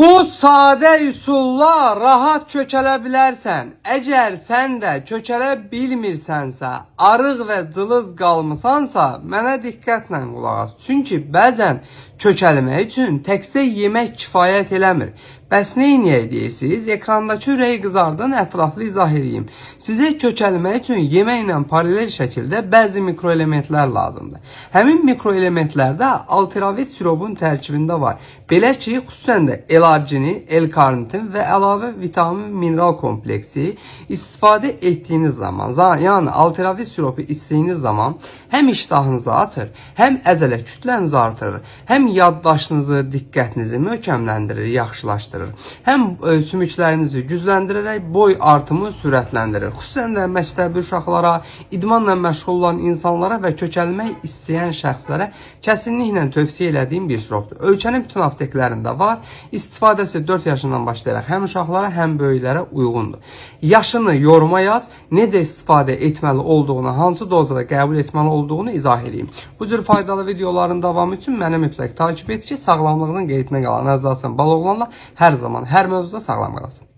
Bu sadə üsulla rahat kökələ bilərsən. Əgər sən də kökələ bilmirsənsə, arıq və cılız qalmısansa, mənə diqqətlə qulaq as. Çünki bəzən kökəlmək üçün təkcə yemək kifayət eləmir. Bəs nə edək deyirsiniz? Ekrandakı ürəyi qızardın, ətraflı izah edeyim. Sizə kökəlmək üçün yeməklə paralel şəkildə bəzi mikroelementlər lazımdır. Həmin mikroelementlərdə altravit sirobun tərkibində var. Belə ki, xüsusən də L-argini, L-karnitin və əlavə vitamin mineral kompleksi istifadə etdiyiniz zaman, yəni altravit siropu içdiyiniz zaman həm iştahınızı açır, həm əzələ kütlənizi artırır, həm yaddaşınızı, diqqətinizi möhkəmləndirir, yaxşılaşdırır. Həm sümüklərinizi gücləndirərək boy artımı sürətləndirir. Xüsusən də məktəbli uşaqlara, idmanla məşğul olan insanlara və kökəlmək istəyən şəxslərə kəsinliklə tövsiyə elədiyim bir siropdur. Ölkənin bütün apteklərində var. İstifadəsi 4 yaşından başlayaraq həm uşaqlara, həm böyüklərə uyğundur. Yaşını yoruma yaz, necə istifadə etməli olduğunu, hansı dozada qəbul etməli olduğunu izah edeyim. Bu cür faydalı videoların davamı üçün məni mütləq takip et ki, sağlamlığının qeydinə qalan əzasın bal oğlanla hər zaman, hər mövzuda sağlam qalasın.